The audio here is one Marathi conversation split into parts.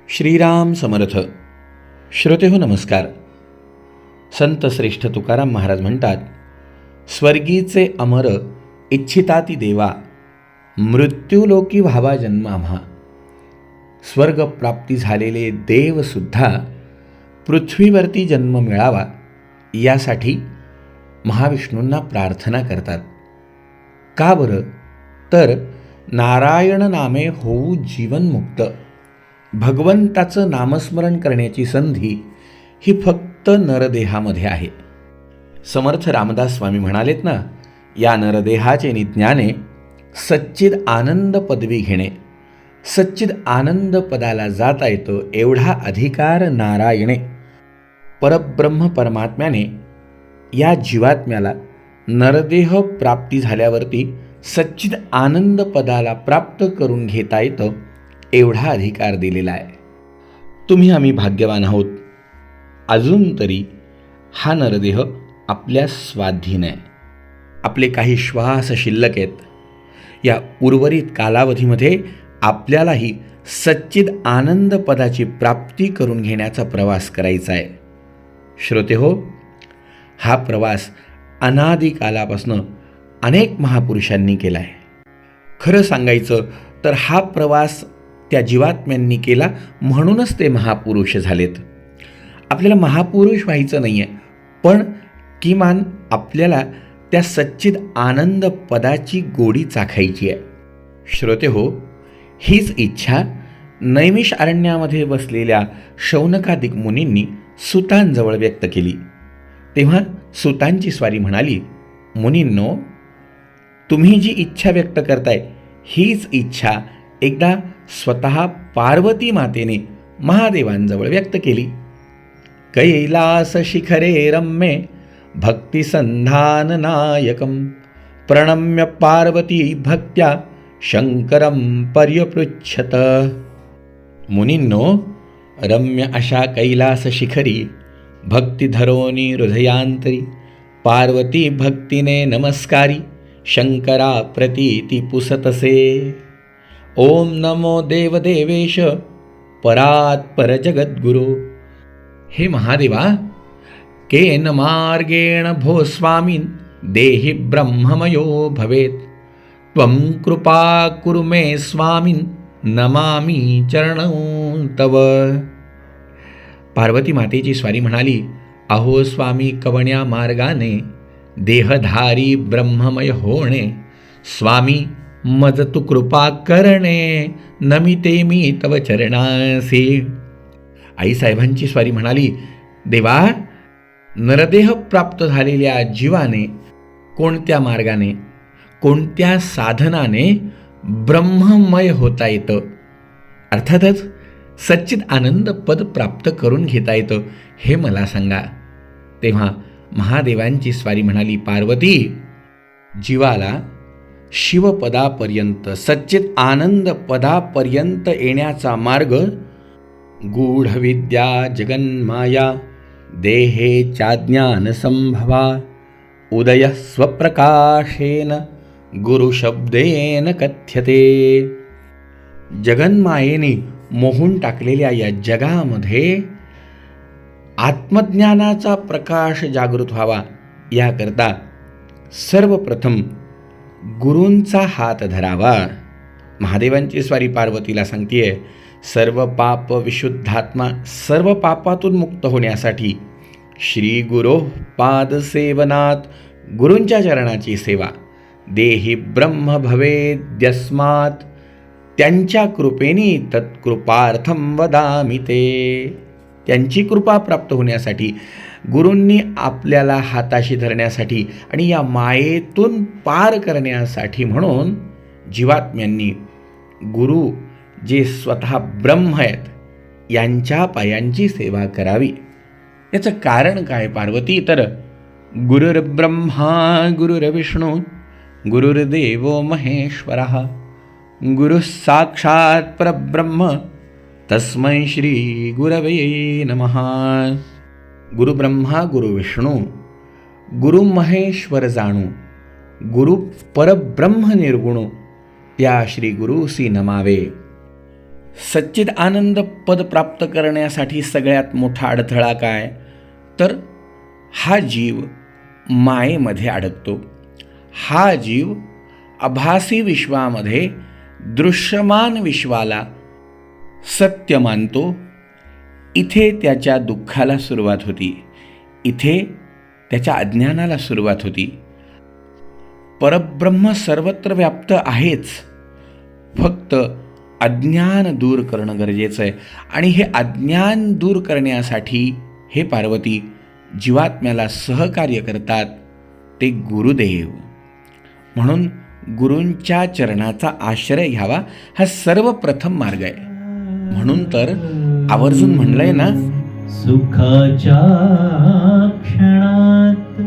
श्रीराम समर्थ. श्रोतेहो नमस्कार. संत श्रेष्ठ तुकाराम महाराज म्हणतात, स्वर्गीचे अमर इच्छिताती देवा, मृत्यूलोकी व्हावा जन्म आम्हा. स्वर्ग प्राप्ती झालेले देवसुद्धा पृथ्वीवरती जन्म मिळावा यासाठी महाविष्णूंना प्रार्थना करतात. का बरं? तर नारायण नामे होऊ जीवनमुक्त. भगवंताचं नामस्मरण करण्याची संधी ही फक्त नरदेहामध्ये आहे. समर्थ रामदास स्वामी म्हणालेत ना, या नरदेहाचे निज्ञाने सच्चिद आनंद पदवी घेणे. सच्चिद आनंद पदाला जाता येतो एवढा अधिकार नारायणे परब्रह्म परमात्म्याने या जीवात्म्याला नरदेह प्राप्ती झाल्यावरती सच्चिद आनंद पदाला प्राप्त करून घेता येतं एवढा अधिकार दिलेला आहे. तुम्ही आम्ही भाग्यवान आहोत. अजून तरी हा नरदेह आपल्या स्वाधीन आहे. आपले काही श्वास शिल्लक आहेत. या उर्वरित कालावधीमध्ये आपल्यालाही सच्चिद आनंद पदाची प्राप्ती करून घेण्याचा प्रवास करायचा आहे. श्रोते हो, हा प्रवास अनादी कालापासून अनेक महापुरुषांनी केला आहे. खरं सांगायचं तर हा प्रवास त्या जीवात्म्यांनी केला म्हणूनच ते महापुरुष झालेत. आपल्याला महापुरुष व्हायचं नाही आहे, पण किमान आपल्याला त्या सच्चिद आनंद पदाची गोडी चाखायची आहे. श्रोते हो, हीच इच्छा नैमिष अरण्यामध्ये बसलेल्या शौनकादिक मुनींनी सुतांजवळ व्यक्त केली. तेव्हा सुतांची स्वारी म्हणाली, मुनींनो, तुम्ही जी इच्छा व्यक्त करताय हीच इच्छा एकदा स्वतः पार्वती मातेने महादेवांजवळ व्यक्त केली. कैलास शिखरे रम्ये भक्तिसंधान नायकं प्रणम्य पार्वती भक्त्या शंकरं पर्यपृच्छत. मुनींनो, रम्य अशा कैलास शिखरी भक्तिधरोनी हृदयांतरी पार्वती भक्तीने नमस्कारी शंकरा प्रतीती पुसतसे. ओम नमो देवदेवेश परात्पर जगद्गुरो. हे महादेवा, केन मार्गेण भो स्वामीन देहि ब्रह्ममयो भवेत. त्वं कृपा कुरु मे स्वामीन नमामि चरणौ तव. पार्वती मातेची स्वारी म्हणाली, अहो स्वामी, कवण्या मार्गाने देहधारी ब्रह्ममय होणे. स्वामी, मज तू कृपा करणे, नमिते मी तव चरणासी. आईसाहेबांची स्वारी म्हणाली, देवा, नरदेह प्राप्त झालेल्या जीवाने कोणत्या मार्गाने, कोणत्या साधनाने ब्रह्ममय होता येतं? अर्थातच सच्चिद आनंद पद प्राप्त करून घेता येतं हे मला सांगा. तेव्हा महादेवांची स्वारी म्हणाली, पार्वती, जीवाला शिवपदापर्यंत सच्चिद आनंद पदापर्यंत येण्याचा मार्ग गूढ विद्या जगन्माया देहे चाज्ञान संभवा उदय स्वप्रकाशेन गुरुशब्देन कथ्यते. जगन्मायेने मोहून टाकलेल्या या जगामध्ये आत्मज्ञानाचा प्रकाश जागृत व्हावा याकरता सर्वप्रथम गुरूंचा हात धरावा. महादेवांची स्वारी पार्वतीला सांगतेय, सर्व पाप विशुद्धात्मा सर्व पापातून मुक्त होण्यासाठी श्री गुरो पादसेवनात गुरूंच्या चरणाची सेवा. देहि ब्रह्म भवेद्यस्मात् त्यांच्या कृपेने तत्कृपार्थम वदामि ते. त्यांची कृपा प्राप्त होण्यासाठी, गुरूंनी आपल्याला हाताशी धरण्यासाठी आणि या मायेतून पार करण्यासाठी म्हणून जीवात्म्यांनी गुरु जे स्वतः ब्रह्म आहेत यांच्या पायांची सेवा करावी. याचं कारण काय पार्वती? तर गुरुर्ब्रह्मा गुरुर्विष्णू गुरुर्देवो महेश्वरः गुरुः साक्षात् परब्रह्म तस्मै श्री गुरवे नमः. गुरु ब्रह्मा गुरु विष्णू गुरु महेश्वर जाणू गुरु परब्रह्म निर्गुणू त्या श्री गुरुसी नमावे. सच्चिद आनंद पद प्राप्त करण्यासाठी सगळ्यात मोठा अडथळा काय? तर हा जीव मायेमध्ये अडकतो. हा जीव आभासी विश्वामध्ये दृश्यमान विश्वाला सत्य मानतो. इथे त्याच्या दुःखाला सुरुवात होती, इथे त्याच्या अज्ञानाला सुरुवात होती. परब्रह्म सर्वत्र व्याप्त आहेच, फक्त अज्ञान दूर करणं गरजेचं आहे. आणि हे अज्ञान दूर करण्यासाठी हे पार्वती जीवात्म्याला सहकार्य करतात ते गुरुदेव. म्हणून गुरूंच्या चरणाचा आश्रय घ्यावा हा सर्वप्रथम मार्ग आहे. म्हणून तर आवर्जून म्हणलंय ना, सुखाच्या क्षणात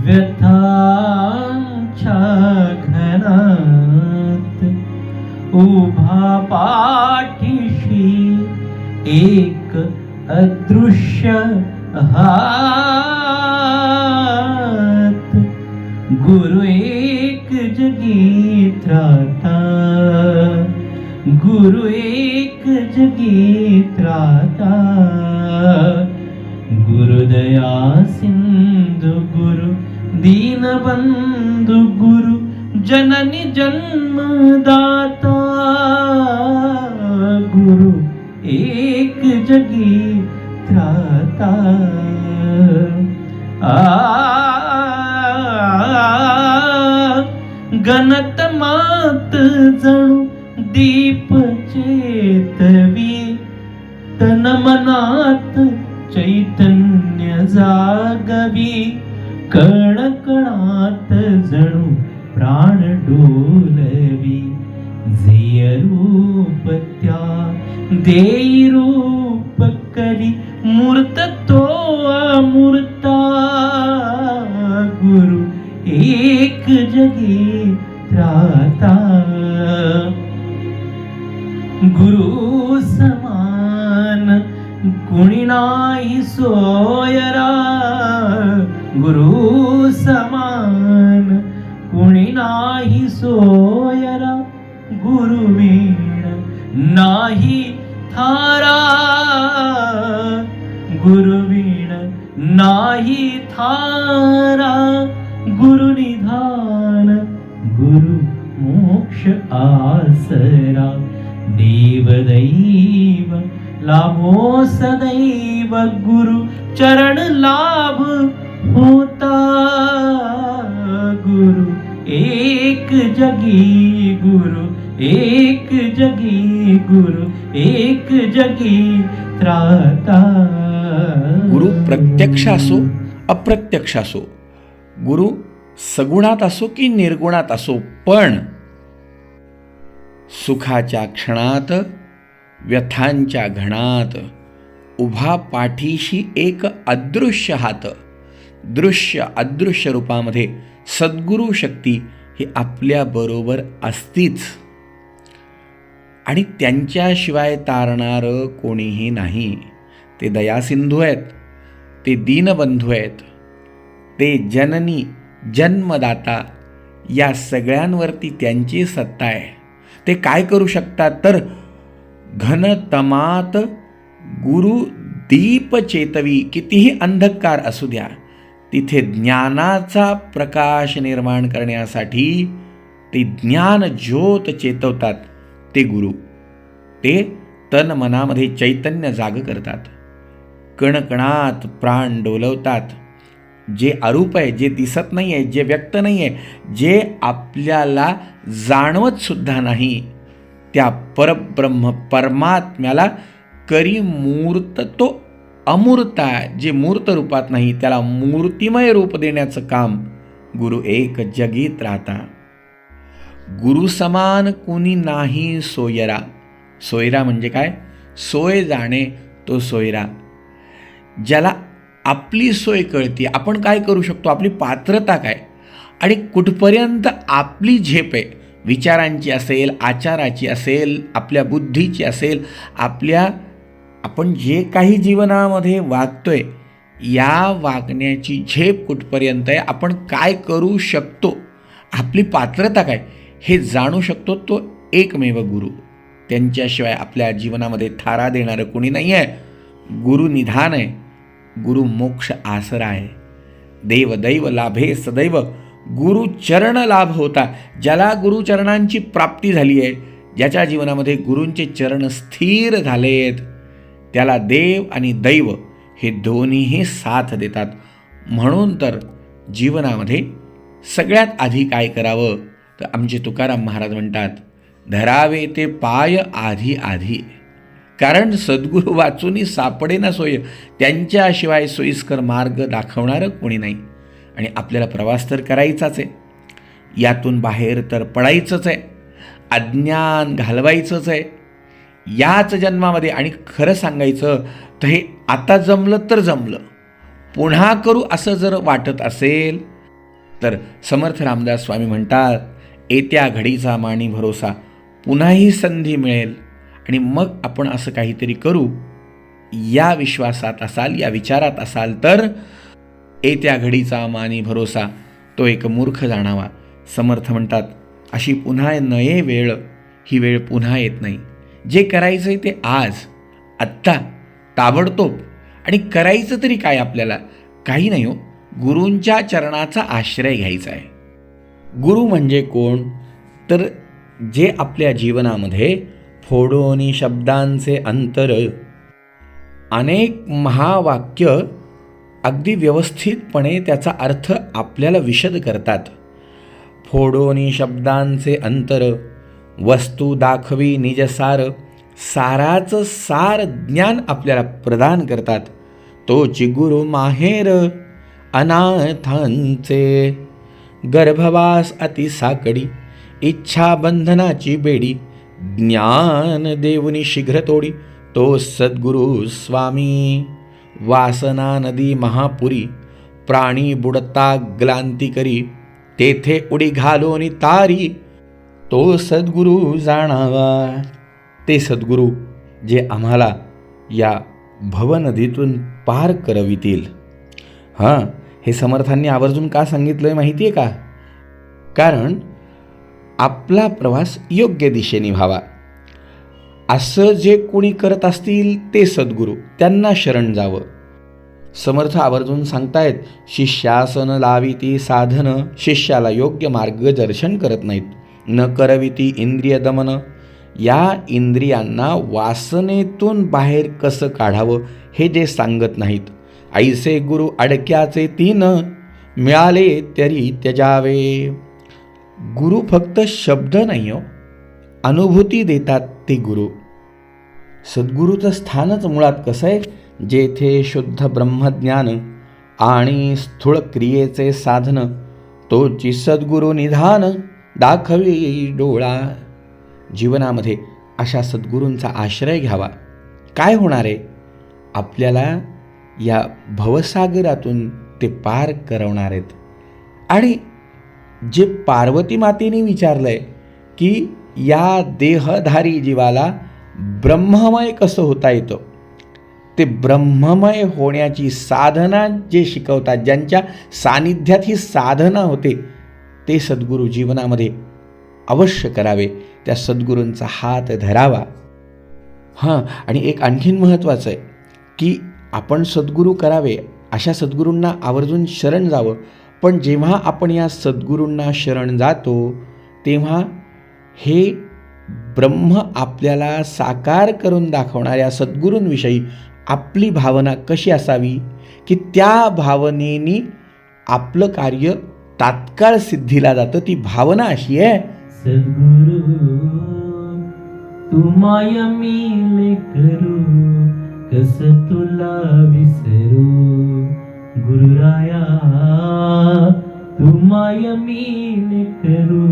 व्यथांच्या घनात उभा पाठीशी एक अदृश्य हात. गुरु एक जगी त्राता, गुरु एक जगी त्राता. गुरुदया सिंधु गुरु दीनबंधु गुरु जननी जन्मदाता. गुरु एक जगी त्राता. गणत मात जणू दीप चेतवी, तन मनात चैतन्य जागवी. कण कणात जणू प्राण डोलवी. जे रूप त्या देई रूप करी, मूर्त तो अमूर्ता. गुरु एक जगी त्राता. गुरु समान कुणी नाही सोयरा. गुरु समान कुणी नाही सोयरा. गुरुवीण नाही थारा. गुरुवीण नाही थारा. गुरुनिधान गुरु मोक्ष आसरा. देवदैव लाभो सदैव गुरु चरण लाभ होता. गुरु एक जगी गुरु एक जगी गुरु एक जगी त्राता. गुरु प्रत्यक्ष असो अप्रत्यक्ष असो, गुरु सगुणात असो की निर्गुणात असो, पण सुखाच्या क्षणात व्यथांच्या घणात उभा पाठीशी एक अदृश्य हात. दृश्य अदृश्य रूपामध्ये सद्गुरू शक्ती ही आपल्याबरोबर असतीच. आणि त्यांच्याशिवाय तारणारं कोणीही नाही. ते दयासिंधू आहेत, ते दीनबंधू आहेत, ते जननी जन्मदाता. या सगळ्यांवरती त्यांची सत्ता आहे. ते काय करू शकतात तर घनतमात गुरु दीप चेतवी. कितीही अंधकार असू द्या, तिथे ज्ञानाचा प्रकाश निर्माण करण्यासाठी ते ज्ञान ज्योत चेतवतात. ते गुरु ते तन मनामध्ये चैतन्य जाग करतात. कणकणात प्राण डोलवतात. जे अरूप आहे, जे दिसत नाही आहे, जे व्यक्त नाही आहे, जे आपल्याला जाणवत सुद्धा नाही, त्या परब्रह्म परमात्म्याला करी मूर्त तो अमूर्त आहे. जे मूर्त रूपात नाही त्याला मूर्तिमय रूप देण्याचं काम गुरु एक जगीत राहता. गुरु समान कुणी नाही सोयरा. सोयरा म्हणजे काय? सोय जाणे तो सोयरा. ज्याला आपली सोय कळते, आपण काय करू शकतो, आपली पात्रता काय आणि कुठपर्यंत आपली झेप आहे, विचारांची असेल, आचाराची असेल, आपल्या बुद्धीची असेल, आपण जे काही जीवनामध्ये वागतोय या वागण्याची झेप कुठपर्यंत आहे, आपण काय करू शकतो, आपली पात्रता काय हे जाणू शकतो तो एकमेव गुरु. त्यांच्याशिवाय आपल्या जीवनामध्ये थारा देणारं कोणी नाही आहे. गुरु निधान आहे, गुरु मोक्ष आसरा आहे. देव दैव लाभे सदैव गुरुचरण लाभ होता. ज्याला गुरुचरणांची प्राप्ती झाली आहे, ज्याच्या जीवनामध्ये गुरूंचे चरण स्थिर झाले आहेत, त्याला देव आणि दैव हे दोन्हीही साथ देतात. म्हणून तर जीवनामध्ये सगळ्यात आधी काय करावं, तर आमचे तुकाराम महाराज म्हणतात, धरावे ते पाय आधी आधी. कारण सद्गुरू वाचूनी सापडे ना सोय, त्यांच्याशिवाय सोयीस्कर मार्ग दाखवणारं कोणी नाही. आणि आपल्याला प्रवास तर करायचाच आहे, यातून बाहेर तर पडायचंच आहे, अज्ञान घालवायचंच आहे याच जन्मामध्ये. आणि खरं सांगायचं तर हे आता जमलं तर जमलं, पुन्हा करू असं जर वाटत असेल तर समर्थ रामदास स्वामी म्हणतात, येत्या घडीचा मानी भरोसा, पुन्हाही संधी मिळेल आणि मग आपण असं काहीतरी करू या विश्वासात असाल, या विचारात असाल तर येत्या घडीचा मानी भरोसा तो एक मूर्ख जाणावा. समर्थ म्हणतात, अशी पुन्हा नये वेळ, ही वेळ पुन्हा येत नाही. जे करायचं आहे ते आज, आत्ता, ताबडतोब. आणि करायचं तरी काय आपल्याला? काही नाही हो, गुरूंच्या चरणाचा आश्रय घ्यायचा आहे. गुरु म्हणजे कोण? तर जे आपल्या जीवनामध्ये फोडोनी शब्दांचे अंतर, अनेक महावाक्य अगदी व्यवस्थितपणे त्याचा अर्थ आपल्याला विशद करतात. फोडोनी शब्दांचे अंतर, वस्तू दाखवी निजसार, साराचं सार ज्ञान आपल्याला प्रदान करतात. तोची गुरु माहेर अनाथांचे, गर्भवास अति साकडी, इच्छा बंधनाची बेडी, ज्ञान देऊनी शीघ्र तोडी, तो सद्गुरु स्वामी. वासना नदी महापुरी, प्राणी बुडता ग्लांती करी, तेथे उडी घालोनी तारी, तो सद्गुरु जाणावा. ते सद्गुरु जे आम्हाला या भवनदीतून पार करवितील. हां, हे समर्थांनी आवर्जून का सांगितलं आहे माहिती आहे का? कारण आपला प्रवास योग्य दिशेने व्हावा. असं जे कोणी करत असतील ते सद्गुरू, त्यांना शरण जावं. समर्थ आवर्जून सांगतायत, शिष्यासन लाविती साधन, शिष्याला योग्य मार्गदर्शन करत नाहीत. न करविती इंद्रिय दमन, या इंद्रियांना वासनेतून बाहेर कसं काढावं हे जे सांगत नाहीत. ऐसे गुरु अडक्याचे तीन, मिळाले तरी त्यजावे. गुरु फक्त शब्द नाही हो, अनुभूती देतात ते गुरु. सद्गुरूचं स्थानच मुळात कसं आहे, जेथे शुद्ध ब्रह्मज्ञान आणि स्थूळ क्रियेचे साधन, तोची सद्गुरू निधान दाखवी डोळा. जीवनामध्ये अशा सद्गुरूंचा आश्रय घ्यावा. काय होणार आहे? आपल्याला या भवसागरातून ते पार करवणार आहेत. आणि जे पार्वती मातेने विचारलंय की या देहधारी जीवाला ब्रह्ममय कसं होता येतं, ते ब्रह्ममय होण्याची साधना जे शिकवतात, ज्यांच्या सानिध्यात ही साधना होते, ते सद्गुरू जीवनामध्ये अवश्य करावे. त्या सद्गुरूंचा हात धरावा. हां, आणि एक आणखीन महत्त्वाचं आहे की आपण सद्गुरू करावे, अशा सद्गुरूंना आवर्जून शरण जावं. पण जेव्हा आपण या सद्गुरूंना शरण जातो तेव्हा हे ब्रह्म आपल्याला साकार करून दाखवणाऱ्या सद्गुरूंविषयी आपली भावना कशी असावी की त्या भावनेनी आपलं कार्य तात्काळ सिद्धीला जातं. ती भावना अशी आहे, सद्गुरु तू माया मी करू, कस तुला विसरू. गुरुराया तू माया मी करू,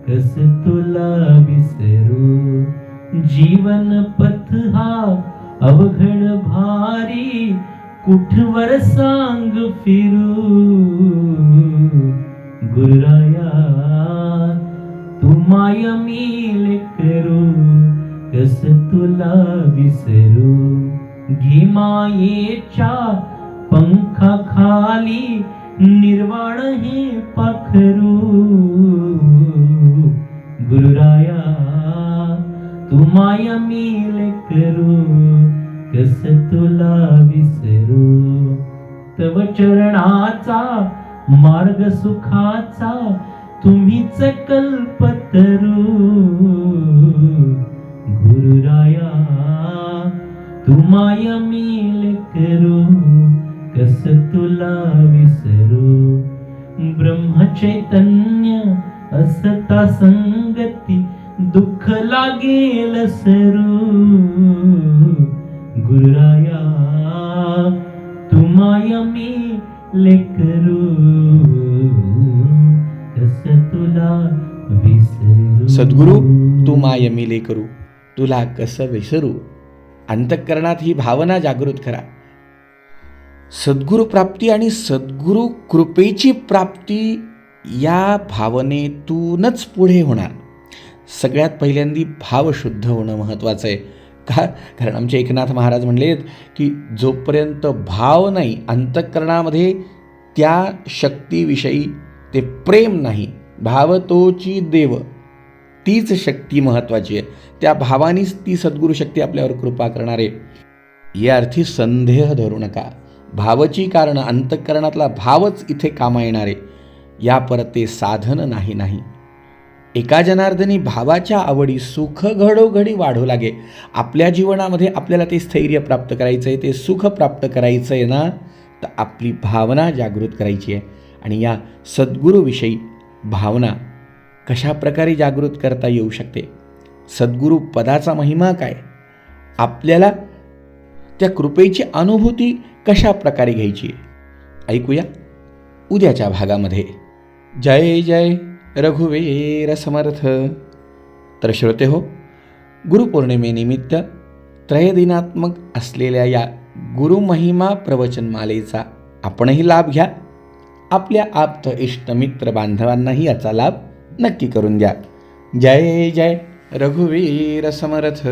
कस तुला विसरू. जीवन पथ हा अवघड भारी, कुठवर सांग फिरू. गुरुराया तू माया मी करू, कस तुला विसरू. घे मायेच्या पंखाखाली निर्वाण हे पाखरू. गुरुराया तू माया मी करू कस तुला विसरू. तव चरणाचा मार्ग सुखाचा तुम्हीच कल्पतरू. गुरुराया तू माया मी करू कस तुला विसरू. ब्रह्मचैतन्य असता संगती दुःख लागेल सरू. गुरुराया तू माया मी लेकरू कस तुला विसरू. सद्गुरू तू माय मिले करू तुला कसं विसरू. अंतःकरणात ही भावना जागृत करा. सद्गुरू प्राप्ती आणि सद्गुरू कृपेची प्राप्ती या भावनेतूनच पुढे होणार. सगळ्यात पहिल्यांदी भाव शुद्ध होणं महत्त्वाचं आहे. कारण आमचे एकनाथ महाराज म्हणलेत की जोपर्यंत भाव नाही अंतःकरणामध्ये त्या शक्तीविषयी ते प्रेम नाही, भाव तोची देव, तीच शक्ती महत्त्वाची आहे. त्या भावानीच ती सद्गुरू शक्ती आपल्यावर कृपा करणार आहे. या अर्थी संदेह धरू नका. भावची कारण अंतःकरणातला भावच इथे कामा येणार आहे. या परते साधन नाही. एका जनार्दनी भावाच्या आवडी सुख घडोघडी वाढू लागे. आपल्या जीवनामध्ये आपल्याला ते स्थैर्य प्राप्त करायचं आहे, ते सुख प्राप्त करायचं आहे ना, तर आपली भावना जागृत करायची आहे. आणि या सद्गुरूविषयी भावना कशा प्रकारे जागृत करता येऊ शकते, सद्गुरू पदाचा महिमा काय, आपल्याला त्या कृपेची अनुभूती कशा प्रकारे घ्यायची ऐकूया उद्याच्या भागामध्ये. जय जय रघुवीर समर्थ. तर श्रोते हो, गुरुपौर्णिमेनिमित्त त्रयदिनात्मक असलेल्या या गुरुमहिमा प्रवचनमालेचा आपणही लाभ घ्या. आपल्या आप्त इष्टमित्र बांधवांनाही याचा लाभ नक्की करून द्या. जय जय रघुवीर समर्थ.